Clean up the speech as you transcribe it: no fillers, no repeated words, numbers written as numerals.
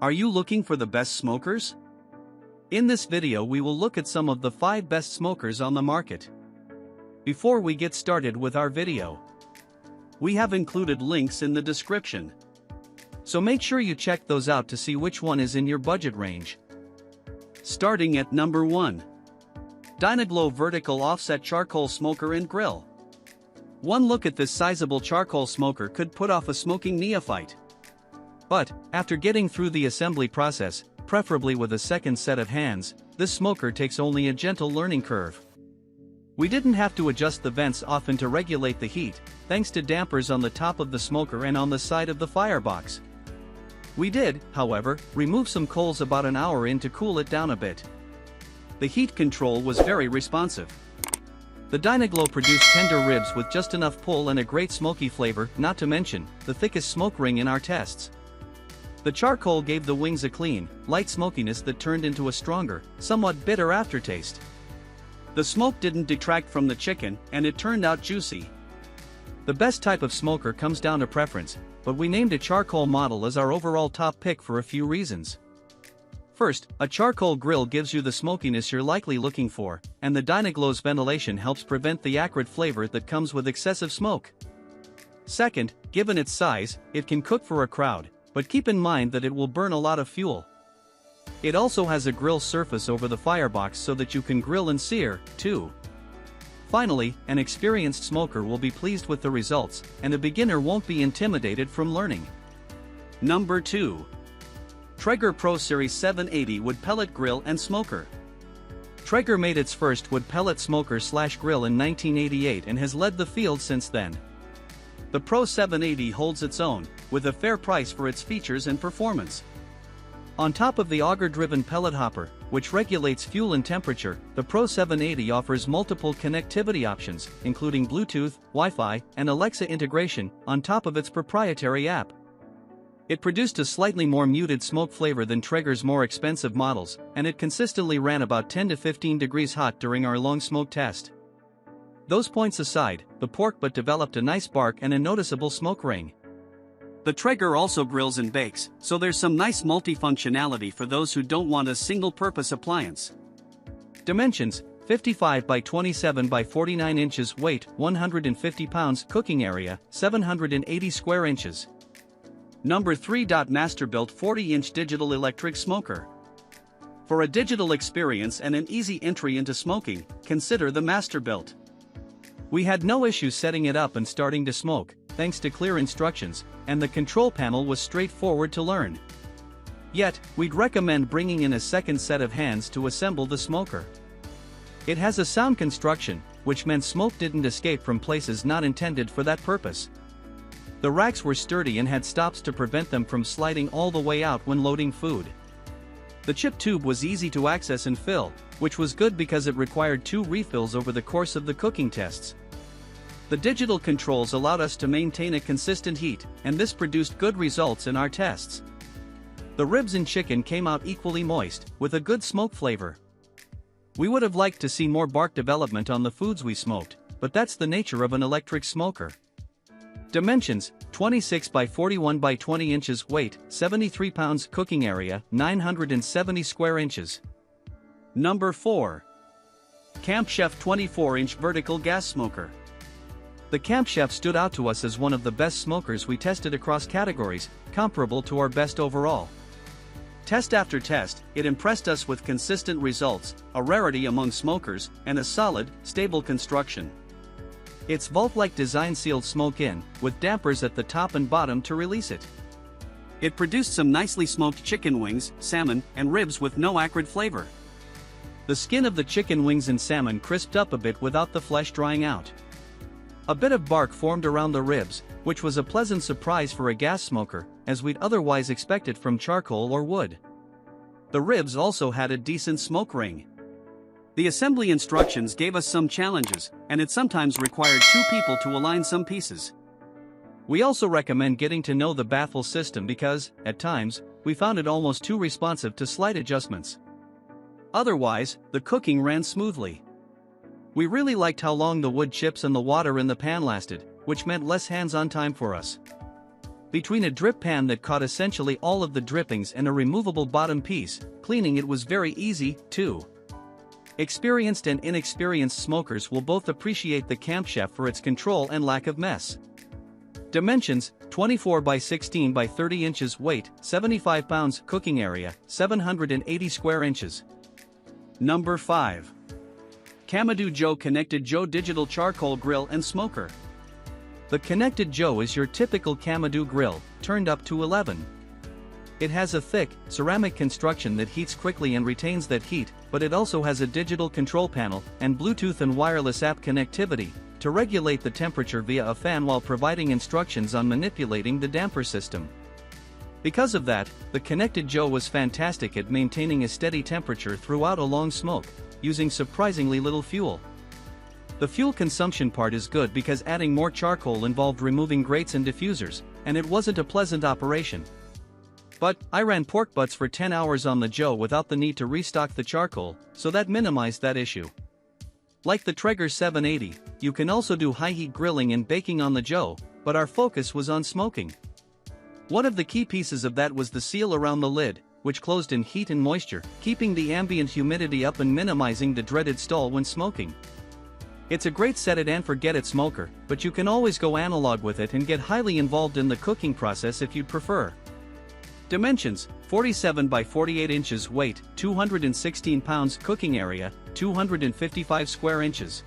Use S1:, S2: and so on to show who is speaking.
S1: Are you looking for the best smokers? In this video we will look at some of the 5 best smokers on the market. Before we get started with our video, we have included links in the description. So make sure you check those out to see which one is in your budget range. Starting at number 1. Dyna-Glo Vertical Offset Charcoal Smoker and Grill. One look at this sizable charcoal smoker could put off a smoking neophyte. But, after getting through the assembly process, preferably with a second set of hands, this smoker takes only a gentle learning curve. We didn't have to adjust the vents often to regulate the heat, thanks to dampers on the top of the smoker and on the side of the firebox. We did, however, remove some coals about an hour in to cool it down a bit. The heat control was very responsive. The Dyna-Glo produced tender ribs with just enough pull and a great smoky flavor, not to mention the thickest smoke ring in our tests. The charcoal gave the wings a clean, light smokiness that turned into a stronger, somewhat bitter aftertaste. The smoke didn't detract from the chicken, and it turned out juicy. The best type of smoker comes down to preference, but we named a charcoal model as our overall top pick for a few reasons. First, a charcoal grill gives you the smokiness you're likely looking for, and the Dyna-Glo's ventilation helps prevent the acrid flavor that comes with excessive smoke. Second, given its size, it can cook for a crowd, but keep in mind that it will burn a lot of fuel. It also has a grill surface over the firebox so that you can grill and sear, too. Finally, an experienced smoker will be pleased with the results, and a beginner won't be intimidated from learning. Number 2. Traeger Pro Series 780 Wood Pellet Grill and Smoker. Traeger made its first wood pellet smoker/grill in 1988 and has led the field since then. The Pro 780 holds its own, with a fair price for its features and performance. On top of the auger-driven pellet hopper, which regulates fuel and temperature, the Pro 780 offers multiple connectivity options, including Bluetooth, Wi-Fi, and Alexa integration, on top of its proprietary app. It produced a slightly more muted smoke flavor than Traeger's more expensive models, and it consistently ran about 10 to 15 degrees hot during our long smoke test. Those points aside, the pork butt developed a nice bark and a noticeable smoke ring. The Traeger also grills and bakes, so there's some nice multifunctionality for those who don't want a single-purpose appliance. Dimensions: 55 by 27 by 49 inches. Weight: 150 pounds. Cooking area: 780 square inches. Number 3. Masterbuilt 40-inch Digital Electric Smoker. For a digital experience and an easy entry into smoking, consider the Masterbuilt. We had no issues setting it up and starting to smoke, thanks to clear instructions, and the control panel was straightforward to learn. Yet, we'd recommend bringing in a second set of hands to assemble the smoker. It has a sound construction, which meant smoke didn't escape from places not intended for that purpose. The racks were sturdy and had stops to prevent them from sliding all the way out when loading food. The chip tube was easy to access and fill, which was good because it required 2 refills over the course of the cooking tests. The digital controls allowed us to maintain a consistent heat, and this produced good results in our tests. The ribs and chicken came out equally moist, with a good smoke flavor. We would have liked to see more bark development on the foods we smoked, but that's the nature of an electric smoker. Dimensions: 26 by 41 by 20 inches. Weight: 73 pounds. Cooking area: 970 square inches. Number 4. Camp Chef 24-inch Vertical Gas Smoker. The Camp Chef stood out to us as one of the best smokers we tested across categories, comparable to our best overall. Test after test, it impressed us with consistent results, a rarity among smokers, and a solid, stable construction. Its vault-like design sealed smoke in, with dampers at the top and bottom to release it. It produced some nicely smoked chicken wings, salmon, and ribs with no acrid flavor. The skin of the chicken wings and salmon crisped up a bit without the flesh drying out. A bit of bark formed around the ribs, which was a pleasant surprise for a gas smoker, as we'd otherwise expect it from charcoal or wood. The ribs also had a decent smoke ring. The assembly instructions gave us some challenges, and it sometimes required 2 people to align some pieces. We also recommend getting to know the baffle system because, at times, we found it almost too responsive to slight adjustments. Otherwise, the cooking ran smoothly. We really liked how long the wood chips and the water in the pan lasted, which meant less hands-on time for us. Between a drip pan that caught essentially all of the drippings and a removable bottom piece, cleaning it was very easy, too. Experienced and inexperienced smokers will both appreciate the Camp Chef for its control and lack of mess. Dimensions: 24 by 16 by 30 inches. Weight: 75 pounds. Cooking area: 780 square inches. Number 5. Kamado Joe Konnected Joe Digital Charcoal Grill and Smoker. The Konnected Joe is your typical Kamado grill, turned up to 11. It has a thick, ceramic construction that heats quickly and retains that heat, but it also has a digital control panel and Bluetooth and wireless app connectivity to regulate the temperature via a fan while providing instructions on manipulating the damper system. Because of that, the Konnected Joe was fantastic at maintaining a steady temperature throughout a long smoke, using surprisingly little fuel. The fuel consumption part is good because adding more charcoal involved removing grates and diffusers, and it wasn't a pleasant operation. But I ran pork butts for 10 hours on the Joe without the need to restock the charcoal, so that minimized that issue. Like the Traeger 780, you can also do high-heat grilling and baking on the Joe, but our focus was on smoking. One of the key pieces of that was the seal around the lid, which closed in heat and moisture, keeping the ambient humidity up and minimizing the dreaded stall when smoking. It's a great set it and forget it smoker, but you can always go analog with it and get highly involved in the cooking process if you'd prefer. Dimensions: 47 by 48 inches. Weight: 216 pounds. Cooking area: 255 square inches.